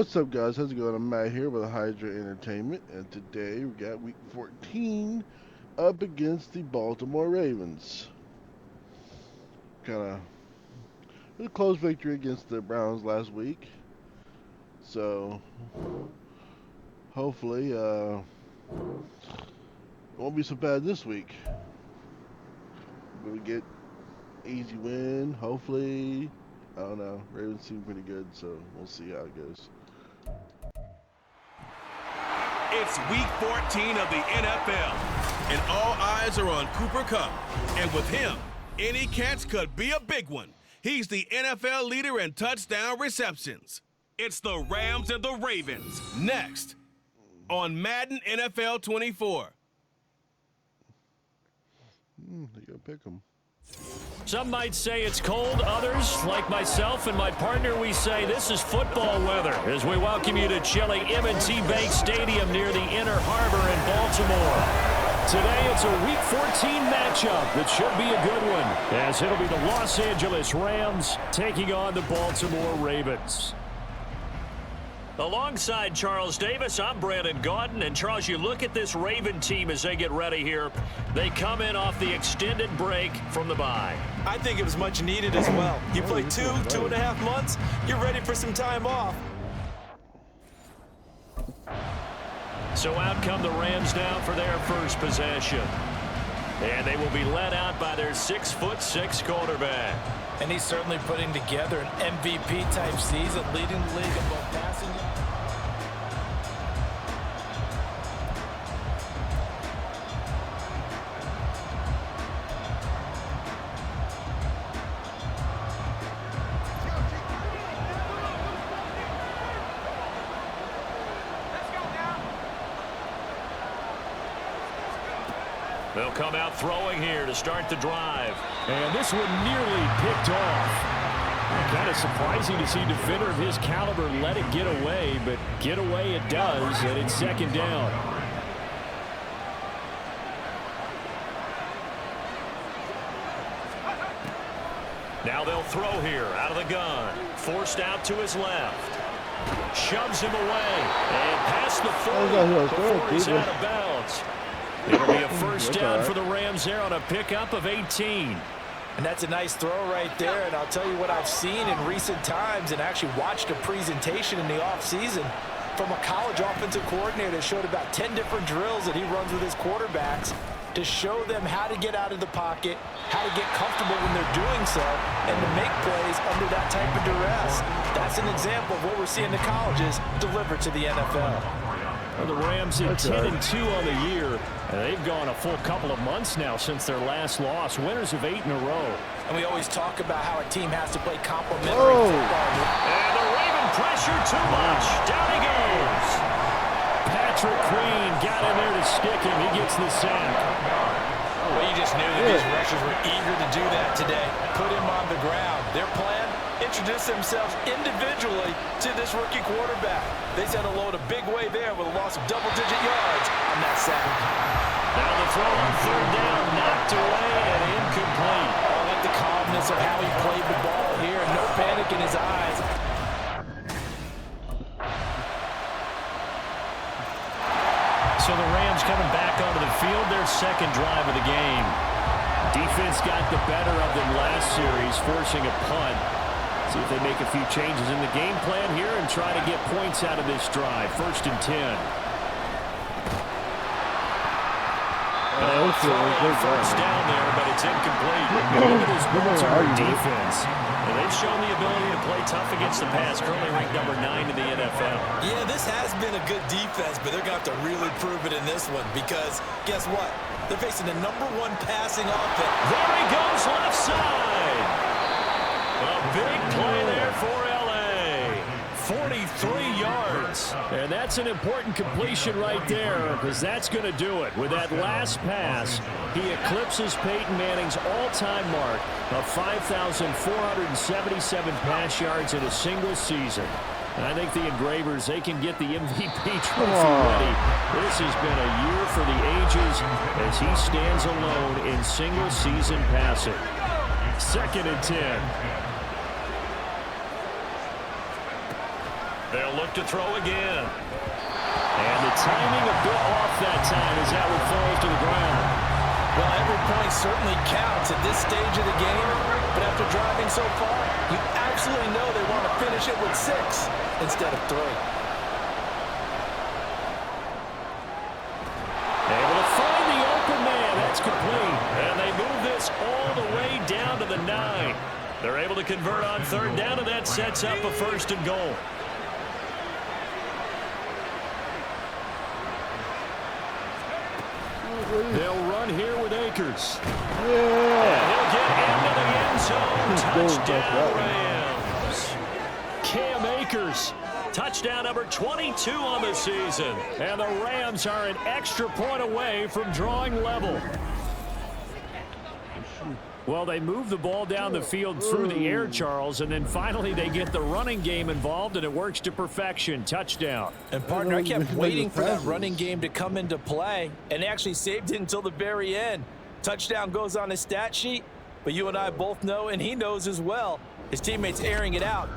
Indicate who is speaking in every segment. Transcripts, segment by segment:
Speaker 1: What's up, guys? How's it going? I'm Matt here with HYDRA Entertainment, and today we got Week 14 up against the Baltimore Ravens. Kind of a close victory against the Browns last week, so hopefully it won't be so bad this week. We'll get easy win, hopefully. I don't know. Ravens seem pretty good, so we'll see how it goes.
Speaker 2: It's Week 14 of the NFL, and all eyes are on Cooper Kupp. And with him, any catch could be a big one. He's the NFL leader in touchdown receptions. It's the Rams and the Ravens, next on Madden NFL 24.
Speaker 1: You gotta pick them.
Speaker 3: Some might say it's cold. Others, like myself and my partner, we say this is football weather as we welcome you to chilly M&T Bank Stadium near the Inner Harbor in Baltimore. Today it's a Week 14 matchup that should be a good one, as it'll be the Los Angeles Rams taking on the Baltimore Ravens. Alongside Charles Davis, I'm Brandon Gaudin. And Charles, you look at this Raven team as they get ready here. They come in off the extended break from the bye.
Speaker 4: I think it was much needed as well. You play 2.5 months, you're ready for some time off.
Speaker 3: So out come the Rams down for their first possession. And they will be led out by their 6'6" quarterback.
Speaker 4: And he's certainly putting together an MVP-type season, leading the league in both passing yards.
Speaker 3: They'll come out throwing here to start the drive. And this one nearly picked off. Kind of surprising to see a defender of his caliber let it get away, but get away it does, and it's second down. Now they'll throw here out of the gun. Forced out to his left. Shoves him away. And past the 40 before he's out of bounds. It'll be a first down for the Rams there on a pickup of 18.
Speaker 4: And that's a nice throw right there. And I'll tell you what I've seen in recent times and actually watched a presentation in the offseason from a college offensive coordinator that showed about 10 different drills that he runs with his quarterbacks to show them how to get out of the pocket, how to get comfortable when they're doing so, and to make plays under that type of duress. That's an example of what we're seeing the colleges deliver to the NFL.
Speaker 3: Well, the Rams at 10-2 on the year. And they've gone a full couple of months now since their last loss. Winners of 8 in a row.
Speaker 4: And we always talk about how a team has to play complementary football.
Speaker 3: And the Raven pressure too much. Down he goes. Patrick Queen got in there to stick him. He gets the sack.
Speaker 4: Well, you just knew that these rushers were eager to do that today. Put him on the ground. Their plan? Introduce themselves individually to this rookie quarterback. They said a load a big way there with a loss of double-digit yards on that sack.
Speaker 3: Now the throw on third down, knocked away and incomplete.
Speaker 4: I like the calmness of how he played the ball here. No panic in his eyes.
Speaker 3: So the Rams coming back onto the field, their second drive of the game. Defense got the better of them last series, forcing a punt. See if they make a few changes in the game plan here and try to get points out of this drive. First and 10. First down there, but it's incomplete. Look at this Baltimore defense. And they've shown the ability to play tough against the pass, currently ranked number 9 in the NFL.
Speaker 4: Yeah, this has been a good defense, but they're going to have to really prove it in this one because guess what? They're facing the #1 passing offense.
Speaker 3: There he goes, left side. A big play there for L.A. 43 yards. And that's an important completion right there because that's going to do it. With that last pass, he eclipses Peyton Manning's all-time mark of 5,477 pass yards in a single season. And I think the Engravers, they can get the MVP trophy ready. This has been a year for the ages as he stands alone in single-season passing. Second and 10. They'll look to throw again. And the timing a bit off that time as that one falls to the ground.
Speaker 4: Well, every point certainly counts at this stage of the game, but after driving so far, you absolutely know they want to finish it with 6 instead of 3.
Speaker 3: Able to find the open man. That's complete. And they move this all the way down to the 9. They're able to convert on 3rd down, and that sets up a 1st and goal. They'll run here with Akers.
Speaker 1: Yeah.
Speaker 3: And he'll get into the end zone. Touchdown, Rams. Cam Akers. Touchdown number 22 on the season. And the Rams are an extra point away from drawing level. Well, they move the ball down the field through the air, Charles, and then finally they get the running game involved, and it works to perfection. Touchdown.
Speaker 4: And, partner, I kept waiting for that running game to come into play, and they actually saved it until the very end. Touchdown goes on his stat sheet, but you and I both know, and he knows as well, his teammates airing it out.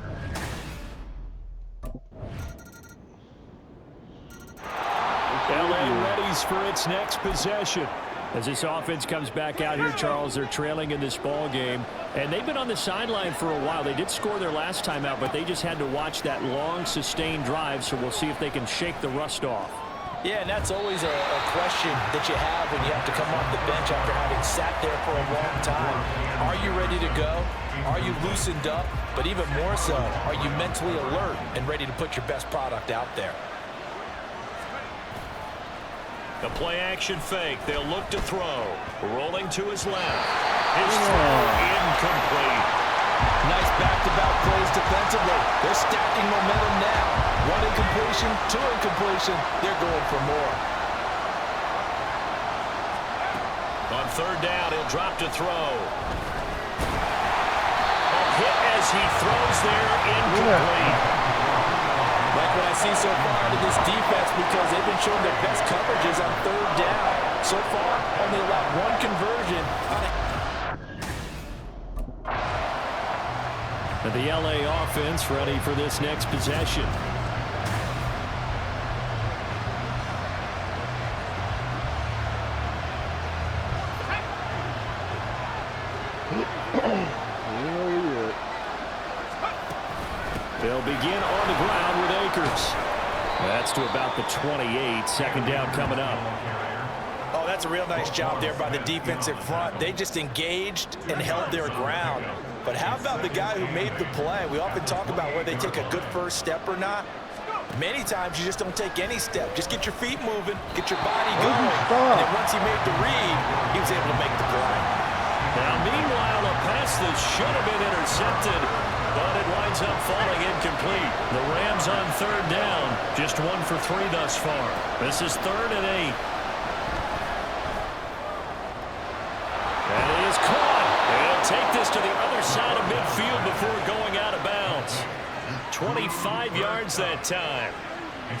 Speaker 3: LA readies for its next possession. As this offense comes back out here, Charles, they're trailing in this ball game. And they've been on the sideline for a while. They did score their last time out, but they just had to watch that long, sustained drive, so we'll see if they can shake the rust off.
Speaker 4: Yeah, and that's always a question that you have when you have to come off the bench after having sat there for a long time. Are you ready to go? Are you loosened up? But even more so, are you mentally alert and ready to put your best product out there?
Speaker 3: The play-action fake. They'll look to throw. Rolling to his left. His throw incomplete.
Speaker 4: Nice back-to-back plays defensively. They're stacking momentum now. 1 incompletion, 2 incompletion. They're going for more.
Speaker 3: On 3rd down, he'll drop to throw. A hit as he throws there, incomplete.
Speaker 4: Like what I see so far out of this defense, because they've been showing their best coverages on 3rd down. So far, only allowed 1 conversion.
Speaker 3: And the LA offense ready for this next possession. They'll begin on the ground with Akers. That's to about the 28. 2nd down coming up.
Speaker 4: Oh, that's a real nice job there by the defensive front. They just engaged and held their ground. But how about the guy who made the play? We often talk about whether they take a good first step or not. Many times you just don't take any step. Just get your feet moving, get your body going. And then once he made the read, he was able to make the play.
Speaker 3: Now, meanwhile, a pass that should have been intercepted, but it winds up falling incomplete. The Rams on 3rd down, just 1 for 3 thus far. This is 3rd and 8. And it is caught. They'll take this to the other side of midfield before going out of bounds. 25 yards that time.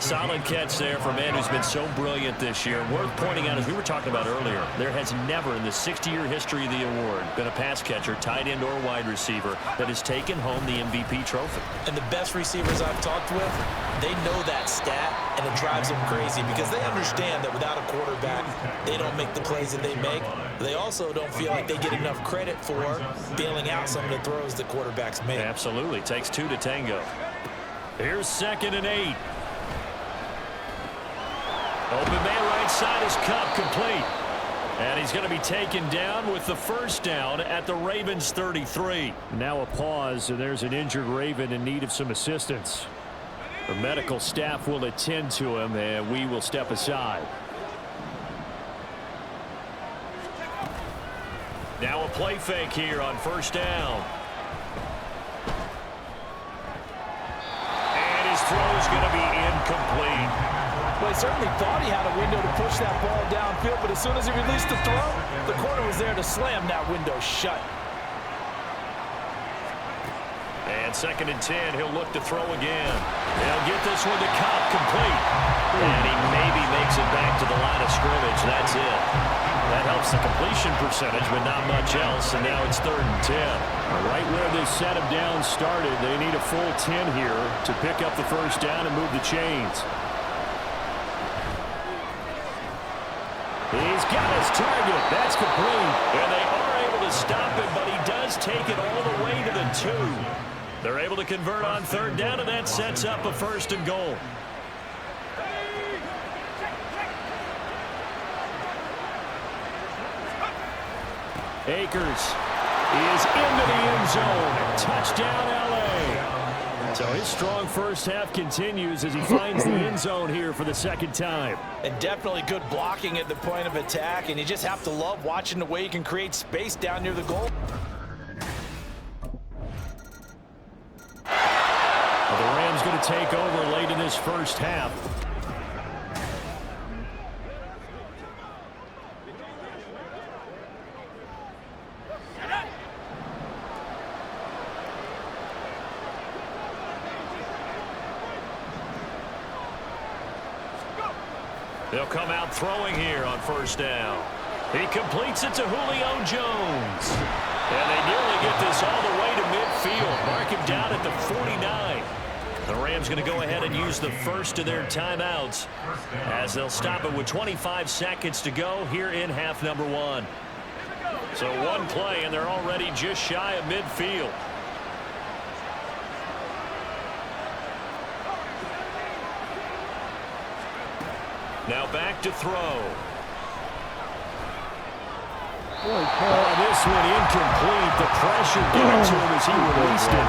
Speaker 3: Solid catch there for a man who's been so brilliant this year. Worth pointing out, as we were talking about earlier, there has never in the 60-year history of the award been a pass catcher, tight end, or wide receiver that has taken home the MVP trophy.
Speaker 4: And the best receivers I've talked with, they know that stat, and it drives them crazy because they understand that without a quarterback, they don't make the plays that they make. They also don't feel like they get enough credit for bailing out some of the throws the quarterbacks make.
Speaker 3: Absolutely. Takes 2 to tango. Here's 2nd and 8. Open man right side is Cup, complete. And he's going to be taken down with the 1st down at the Ravens 33. Now a pause, and there's an injured Raven in need of some assistance. The medical staff will attend to him, and we will step aside. Now a play fake here on 1st down. And his throw is going to be incomplete.
Speaker 4: Well, he certainly thought he had a window to push that ball downfield, but as soon as he released the throw, the corner was there to slam that window shut.
Speaker 3: And 2nd and 10, he'll look to throw again. He'll get this one to Cup, complete. And he maybe makes it back to the line of scrimmage. That's it. That helps the completion percentage, but not much else, and now it's 3rd and 10. Right where this set of downs started, they need a full 10 here to pick up the first down and move the chains. He's got his target. That's complete. And they are able to stop it, but he does take it all the way to the 2. They're able to convert on 3rd down, and that sets up a 1st and goal. Akers is into the end zone. Touchdown, L.A. So his strong first half continues as he finds the end zone here for the 2nd time.
Speaker 4: And definitely good blocking at the point of attack, and you just have to love watching the way you can create space down near the goal.
Speaker 3: Well, the Rams going to take over late in this first half. They'll come out throwing here on 1st down. He completes it to Julio Jones. And they nearly get this all the way to midfield. Mark him down at the 49. The Rams going to go ahead and use the first of their timeouts as they'll stop it with 25 seconds to go here in half number 1. So one play, and they're already just shy of midfield. Now back to throw. This one incomplete. The pressure got to him as he released it.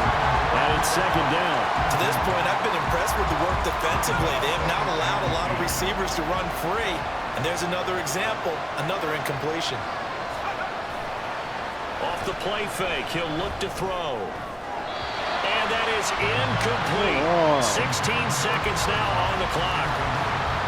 Speaker 3: And it's 2nd down.
Speaker 4: To this point, I've been impressed with the work defensively. They have not allowed a lot of receivers to run free. And there's another example, another incompletion.
Speaker 3: Off the play fake, he'll look to throw. And that is incomplete. 16 seconds now on the clock.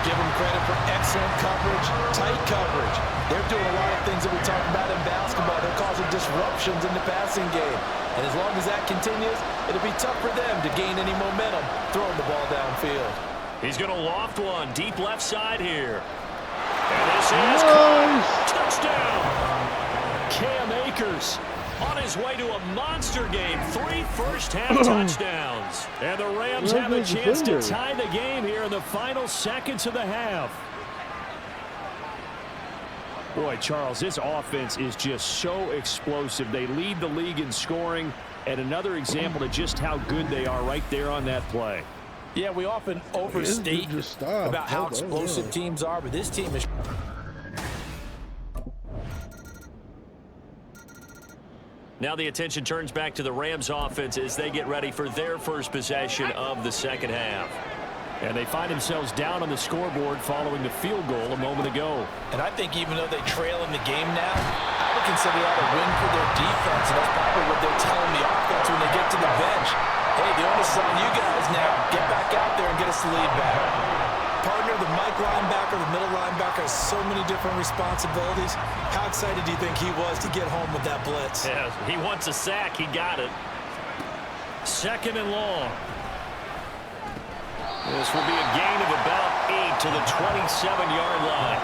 Speaker 4: Give them credit for excellent coverage, tight coverage. They're doing a lot of things that we talk about in basketball. They're causing disruptions in the passing game. And as long as that continues, it'll be tough for them to gain any momentum throwing the ball downfield.
Speaker 3: He's going to loft one deep left side here. And this is caught. Touchdown. Cam Akers on his way to a monster game. 3 first-half touchdowns. And the Rams have a chance to tie the game here in the final seconds of the half. Boy, Charles, this offense is just so explosive. They lead the league in scoring, and another example of just how good they are right there on that play.
Speaker 4: Yeah, we often overstate about how explosive teams are, but this team is...
Speaker 3: Now the attention turns back to the Rams offense as they get ready for their first possession of the 2nd half. And they find themselves down on the scoreboard following the field goal a moment ago.
Speaker 4: And I think even though they trail in the game now, I would consider that a win for their defense. And that's probably what they're telling the offense when they get to the bench. Hey, the onus is on you guys now. Get back out there and get us the lead back. Partner, the Mike linebacker, the middle linebacker has so many different responsibilities. How excited do you think he was to get home with that blitz?
Speaker 3: Yeah, he wants a sack. He got it. 2nd and long. This will be a gain of about 8 to the 27-yard line.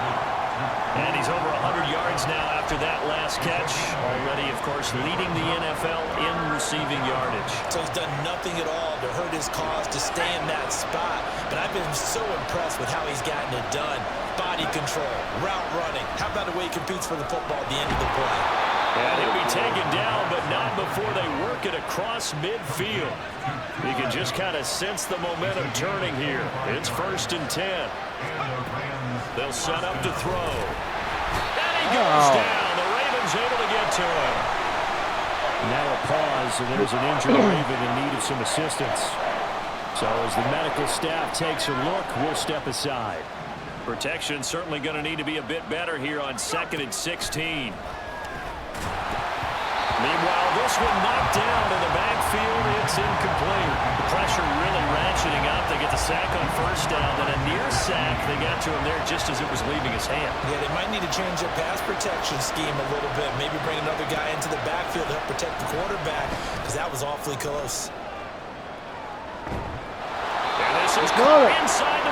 Speaker 3: And he's over 100 yards now after that last catch. Already, of course, leading the NFL in receiving yardage.
Speaker 4: So he's done nothing at all to hurt his cause to stay in that spot. But I've been so impressed with how he's gotten it done. Body control, route running. How about the way he competes for the football at the end of the play?
Speaker 3: And he'll be taken down, but not before they work it across midfield. You can just kind of sense the momentum turning here. It's 1st and 10. They'll set up to throw. And he goes down. The Ravens able to get to him. Now a pause, and there's an injured Raven in need of some assistance. So as the medical staff takes a look, we'll step aside. Protection certainly going to need to be a bit better here on 2nd and 16. Meanwhile, this one knocked down in the backfield. It's incomplete. The pressure really ratcheting up. They get the sack on 1st down, then a near sack. They got to him there just as it was leaving his hand.
Speaker 4: Yeah, they might need to change their pass protection scheme a little bit. Maybe bring another guy into the backfield to help protect the quarterback, because that was awfully close.
Speaker 3: And this This is caught inside the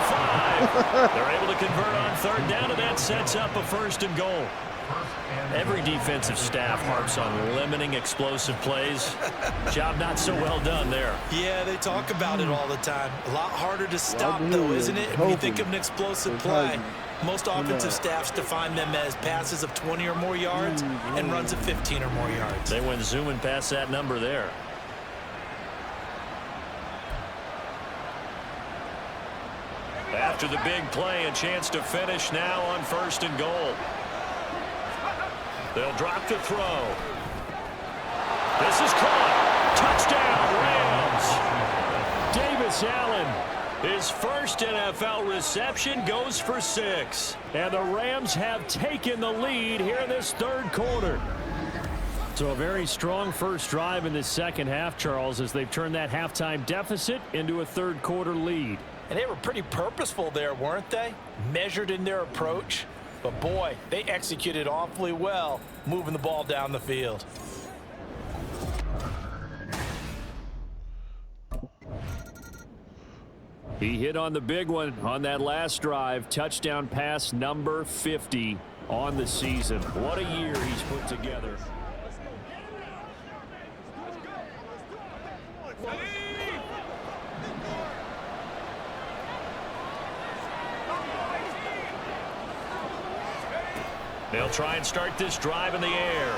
Speaker 3: 5. They're able to convert on third down, and that sets up a 1st and goal. Every defensive staff harps on limiting explosive plays. Job not so well done there.
Speaker 4: Yeah, they talk about it all the time. A lot harder to stop, though, isn't it? When you think of an explosive play, most offensive staffs define them as passes of 20 or more yards and runs of 15 or more yards.
Speaker 3: They went zooming past that number there. After the big play, a chance to finish now on 1st and goal. They'll drop the throw. This is caught. Touchdown, Rams. Davis Allen, his first NFL reception, goes for 6. And the Rams have taken the lead here in this 3rd quarter. So a very strong first drive in this second half, Charles, as they've turned that halftime deficit into a 3rd quarter lead.
Speaker 4: And they were pretty purposeful there, weren't they? Measured in their approach. But, boy, they executed awfully well, moving the ball down the field.
Speaker 3: He hit on the big one on that last drive. Touchdown pass number 50 on the season. What a year he's put together. They'll try and start this drive in the air.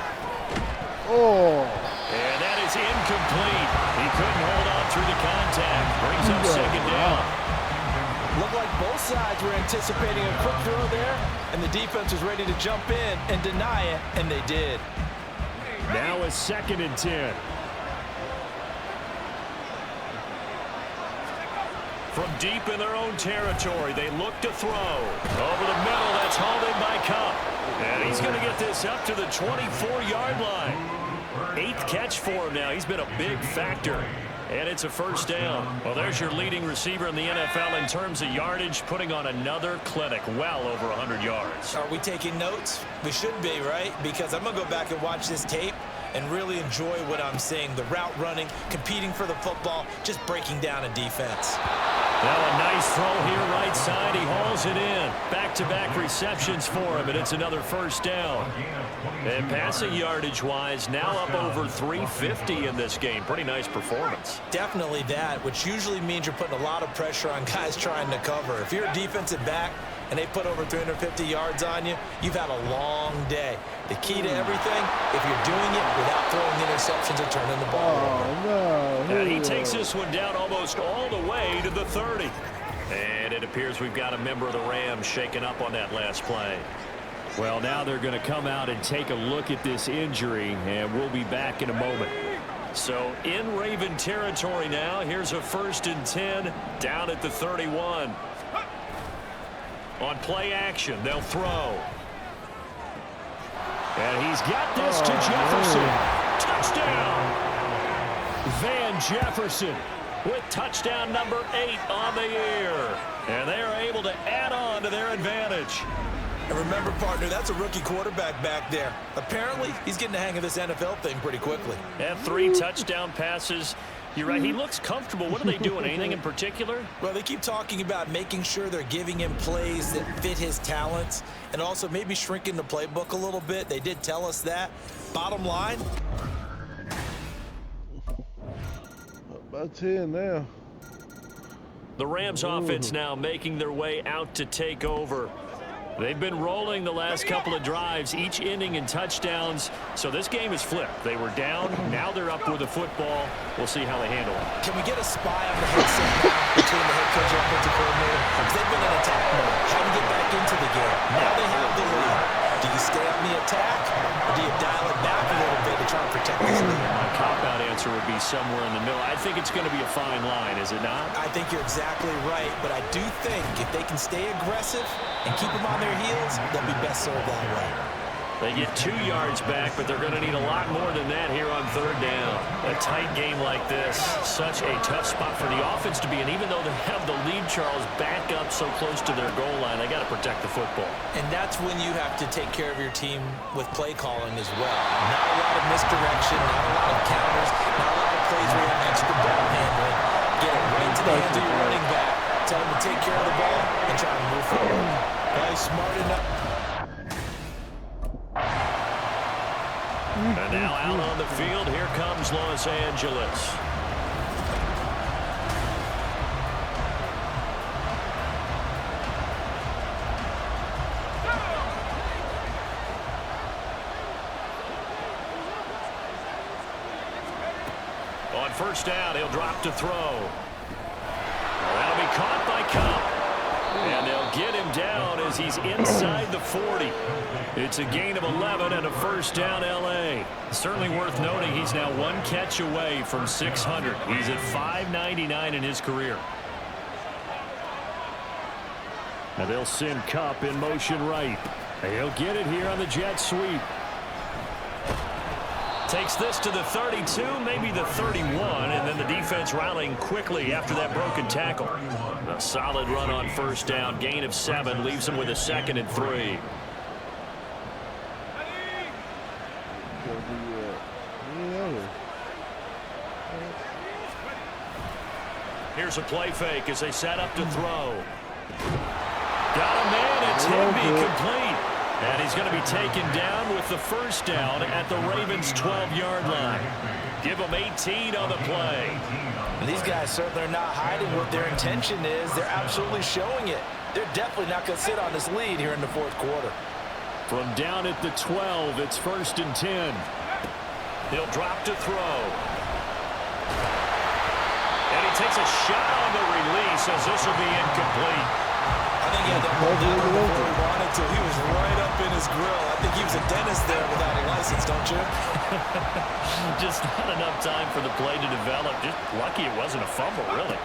Speaker 1: Oh.
Speaker 3: And that is incomplete. He couldn't hold on through the contact. Brings up 2nd down.
Speaker 4: Looked like both sides were anticipating a quick throw there, and the defense was ready to jump in and deny it, and they did.
Speaker 3: Now a 2nd and 10. From deep in their own territory, they look to throw. Over the middle, that's hauled in by Cup. And he's going to get this up to the 24-yard line. 8th catch for him now. He's been a big factor. And it's a 1st down. Well, there's your leading receiver in the NFL in terms of yardage, putting on another clinic, well over 100 yards.
Speaker 4: Are we taking notes? We should be, right? Because I'm going to go back and watch this tape and really enjoy what I'm seeing. The route running, competing for the football, just breaking down a defense.
Speaker 3: Now a nice throw here right side. He hauls it in. Back-to-back receptions for him, and it's another 1st down. And passing yardage-wise, now up over 350 in this game. Pretty nice performance.
Speaker 4: Definitely that, which usually means you're putting a lot of pressure on guys trying to cover. If you're a defensive back and they put over 350 yards on you, you've had a long day. The key to everything, if you're doing it without throwing interceptions or turning the ball over.
Speaker 3: And he takes this one down almost all the way to the 30. And it appears we've got a member of the Rams shaken up on that last play. Well, now they're going to come out and take a look at this injury, and we'll be back in a moment. So in Raven territory now, here's a 1st and 10 down at the 31. On play action, they'll throw. And he's got this to Jefferson. Touchdown! Van Jefferson with touchdown number 8 on the year. And they are able to add on to their advantage.
Speaker 4: And remember, partner, that's a rookie quarterback back there. Apparently, he's getting the hang of this NFL thing pretty quickly.
Speaker 3: And 3 touchdown passes. You're right, he looks comfortable. What are they doing? Anything in particular?
Speaker 4: Well, they keep talking about making sure they're giving him plays that fit his talents and also maybe shrinking the playbook a little bit. They did tell us that. Bottom line.
Speaker 1: About 10 now.
Speaker 3: The Rams offense now making their way out to take over. They've been rolling the last couple of drives, each ending in touchdowns. So this game is flipped. They were down. Now they're up with the football. We'll see how they handle it.
Speaker 4: Can we get a spy on the headset now between the head coach and offensive coordinator? Because they've been in attack mode. How to get back into the game. Now they have the lead. Do you stay on the attack, or do you dial it back a little bit to try and protect this lead?
Speaker 3: My cop-out answer would be somewhere in the middle. I think it's going to be a fine line, is it not?
Speaker 4: I think you're exactly right, but I do think if they can stay aggressive and keep them on their heels, they'll be best served that way.
Speaker 3: They get 2 yards back, but they're going to need a lot more than that here on 3rd down. A tight game like this, such a tough spot for the offense to be in. Even though they have the lead, Charles, back up so close to their goal line, they got to protect the football.
Speaker 4: And that's when you have to take care of your team with play calling as well. Not a lot of misdirection, not a lot of counters, not a lot of plays where you have extra ball handling. Get it right to the hands of your running back. tell him to take care of the ball and try to move forward. He's smart enough.
Speaker 3: And now out on the field, here comes Los Angeles. On first down, he'll drop to throw. That'll be caught by Cup. And they'll get him down as he's inside the 40. It's a gain of 11 and a first down, L.A. Certainly worth noting he's now one catch away from 600. He's at 599 in his career. And they'll send Cup in motion right. He'll get it here on the jet sweep. Takes this to the 32, maybe the 31, and then the defense rallying quickly after that broken tackle. A solid run on first down, gain of 7, leaves him with a 2nd and 3. Here's a play fake as they set up to throw. Got a man, it's Higby complete. And he's going to be taken down with the first down at the Ravens' 12-yard line. Give them 18 on the play.
Speaker 4: And these guys certainly are not hiding what their intention is. They're absolutely showing it. They're definitely not going to sit on this lead here in the fourth quarter.
Speaker 3: From down at the 12, it's 1st and 10. He'll drop to throw. And he takes a shot on the release as this will be incomplete.
Speaker 4: I think he had that ball down before he wanted to. He was right up in his grill. I think he was a dentist there without a license, don't you?
Speaker 3: Just not enough time for the play to develop. Just lucky it wasn't a fumble, really.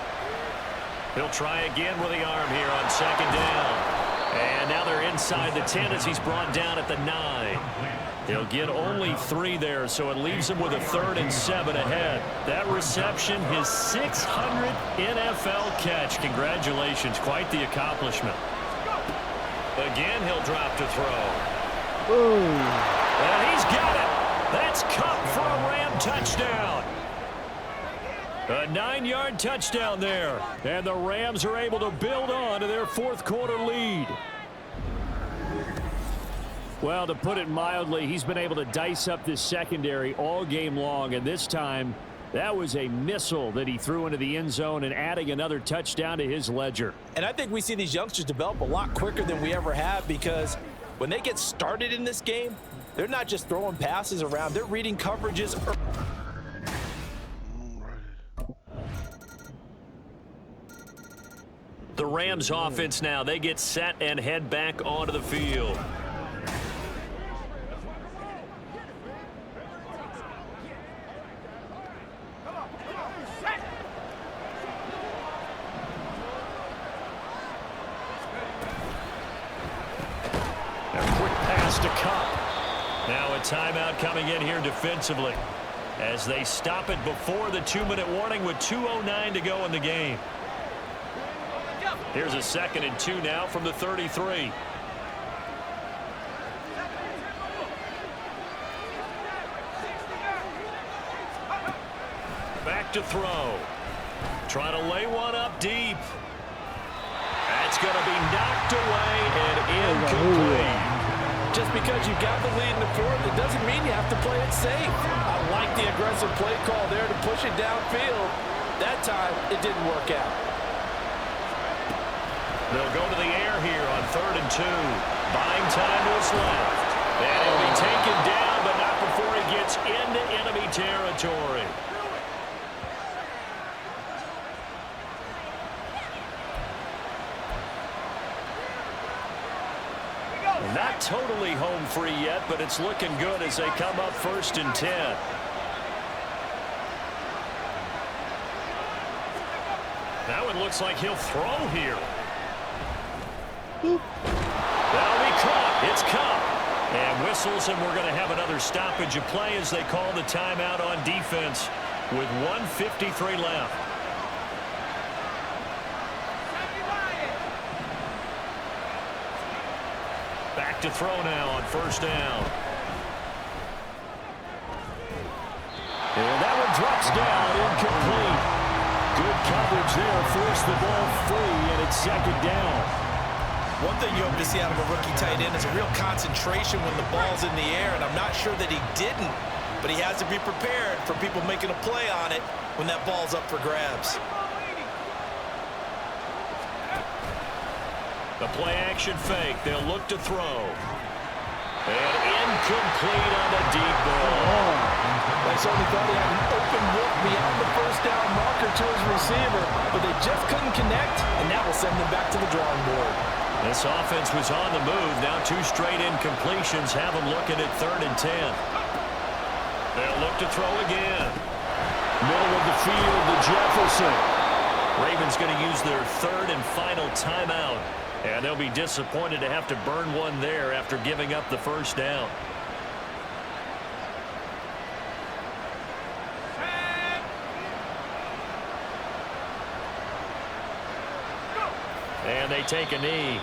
Speaker 3: He'll try again with the arm here on 2nd down. And now they're inside the 10 as he's brought down at the 9. He'll get only 3 there, so it leaves him with a 3rd and 7 ahead. That reception, his 600th NFL catch. Congratulations, quite the accomplishment. Again, he'll drop to throw. And he's got it. That's Cup for a Ram touchdown. A 9-yard touchdown there. And the Rams are able to build on to their fourth quarter lead. Well, to put it mildly, he's been able to dice up this secondary all game long, and this time that was a missile that he threw into the end zone and adding another touchdown to his ledger.
Speaker 4: And I think we see these youngsters develop a lot quicker than we ever have, because when they get started in this game, they're not just throwing passes around, they're reading coverages.
Speaker 3: The Rams offense now, they get set and head back onto the field. To Cup. Now a timeout coming in here defensively as they stop it before the 2-minute warning with 2:09 to go in the game. Here's a 2nd and 2 now from the 33. Back to throw. Trying to lay one up deep. That's going to be knocked away and incomplete.
Speaker 4: Just because you got the lead in the fourth, it doesn't mean you have to play it safe. I like the aggressive play call there to push it downfield. That time, it didn't work out.
Speaker 3: They'll go to the air here on 3rd and 2. Buying time was left. And he'll be taken down, but not before he gets into enemy territory. Not totally home free yet, but it's looking good as they come up 1st and 10. Now it looks like he'll throw here. That'll be caught. It's Cup. And whistles, and we're going to have another stoppage of play as they call the timeout on defense with 1:53 left. Back to throw now on 1st down. And that one drops down incomplete. Good coverage there, forced the ball free, and it's second down.
Speaker 4: One thing you hope to see out of a rookie tight end is a real concentration when the ball's in the air, and I'm not sure that he didn't, but he has to be prepared for people making a play on it when that ball's up for grabs.
Speaker 3: The play-action fake. They'll look to throw. And incomplete on the deep ball.
Speaker 4: They certainly thought he had an open look beyond the first down marker to his receiver, but they just couldn't connect, and that will send them back to the drawing board.
Speaker 3: This offense was on the move. Now 2 straight incompletions have them looking at 3rd and 10. They'll look to throw again. Middle of the field to Jefferson. Ravens going to use their 3rd and final timeout. And they'll be disappointed to have to burn one there after giving up the first down. And they take a knee.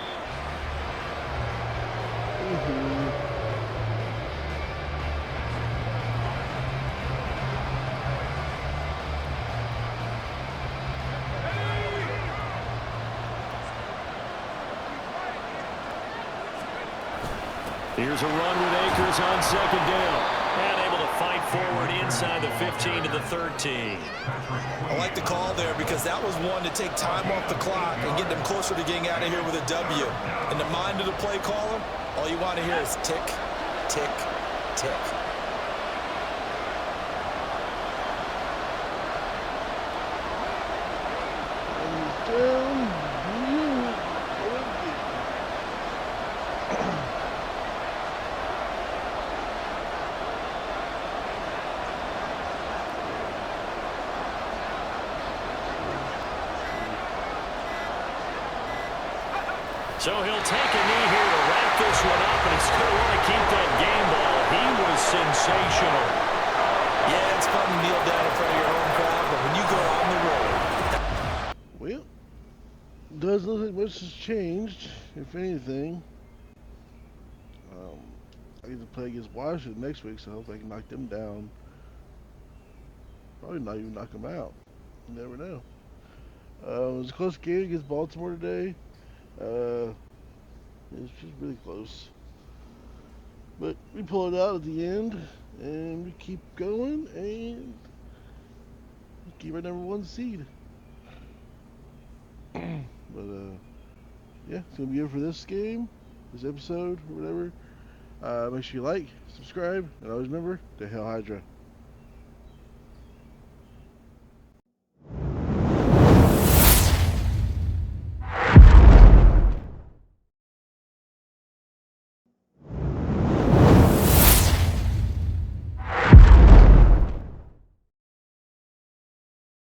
Speaker 3: Here's a run with Akers on second down. And able to fight forward inside the 15 to the 13.
Speaker 4: I like the call there because that was one to take time off the clock and get them closer to getting out of here with a W. In the mind of the play caller, all you want to hear is tick, tick, tick.
Speaker 3: So he'll take a knee here to wrap this one up, and he's going to want to keep that game ball. He was sensational.
Speaker 4: Yeah, it's fun to kneel down in front of your home crowd, but when you go on the road.
Speaker 1: Well, doesn't look like much has changed, if anything. I get to play against Washington next week, so I hope I can knock them down. Probably not even knock them out. You never know. It was a close game against Baltimore today. It's just really close. But we pull it out at the end, and we keep going, and we keep our #1 seed. But, yeah, it's going to be it for this game, this episode, or whatever. Make sure you like, subscribe, and always remember to Hail Hydra.